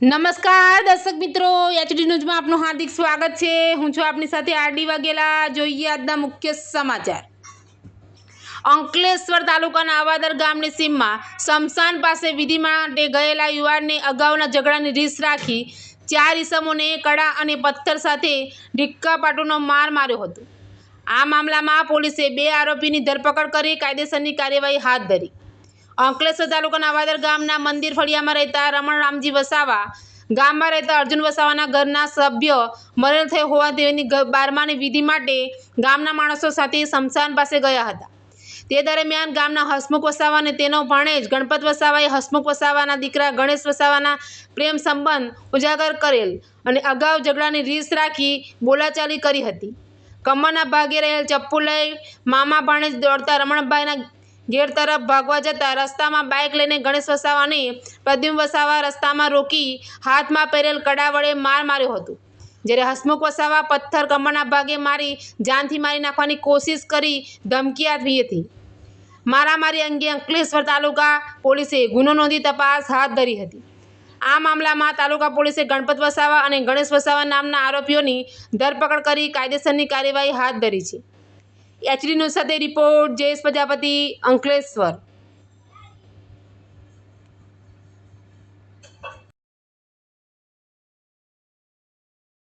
નમસ્કાર દર્શક મિત્રો, એચડી ન્યૂઝમાં આપનું હાર્દિક સ્વાગત છે। હું છું આપની સાથે આરડી વાઘેલા। જોઈએ આજના મુખ્ય સમાચાર। અંકલેશ્વર તાલુકાના આવાદર ગામની સીમમાં સ્મશાન પાસે વિધિ માટે ગયેલા યુવાનને અગાઉના ઝઘડાની રીસ રાખી 4 ઈસમોને કડા અને પથ્થર સાથે ઢીક્કાપાટુનો માર માર્યો હતો। આ મામલામાં પોલીસે 2 આરોપીની ધરપકડ કરી કાયદેસરની કાર્યવાહી હાથ ધરી। અંકલેશ્વર તાલુકાના આવાદર ગામના મંદિર ફળિયામાં રહેતા રમણ રામજી વસાવા, ગામમાં રહેતા અર્જુન વસાવાના ઘરના સભ્ય મરેલ થયો હોવા તેની 12માની વિધિ માટે ગામના માણસો સાથે સ્મશાન પાસે ગયા હતા। તે દરમિયાન ગામના હસમુખ વસાવા અને તેનો ભાણેજ ગણપત વસાવાએ હસમુખ વસાવાના દીકરા ગણેશ વસાવાના પ્રેમ સંબંધ ઉજાગર કરેલ અને અગાઉ ઝઘડાની રીસ રાખી બોલાચાલી કરી હતી। કમરના ભાગે રહેલ ચપ્પુ લઈ મામા ભાણેજ દોડતા રમણભાઈના ઘેર તરફ ભાગવા જતા રસ્તામાં બાઇક લઈને ગણેશ વસાવા અને પ્રદ્યુમ્ન વસાવા રસ્તામાં રોકી હાથમાં પહેરેલ કડા વડે માર માર્યો હતો, જ્યારે હસમુખ વસાવા પથ્થર કમરના ભાગે મારી જાનથી મારી નાખવાની કોશિશ કરી ધમકી આપી હતી। મારામારી અંગે અંકલેશ્વર તાલુકા પોલીસે ગુનો નોંધી તપાસ હાથ ધરી હતી। આ મામલામાં તાલુકા પોલીસે ગણપત વસાવા અને ગણેશ વસાવા નામના આરોપીઓની ધરપકડ કરી કાયદેસરની કાર્યવાહી હાથ ધરી છે। એચડી ન્યૂઝ સાથે રિપોર્ટ જયેશ પ્રજાપતિ, અંકલેશ્વર।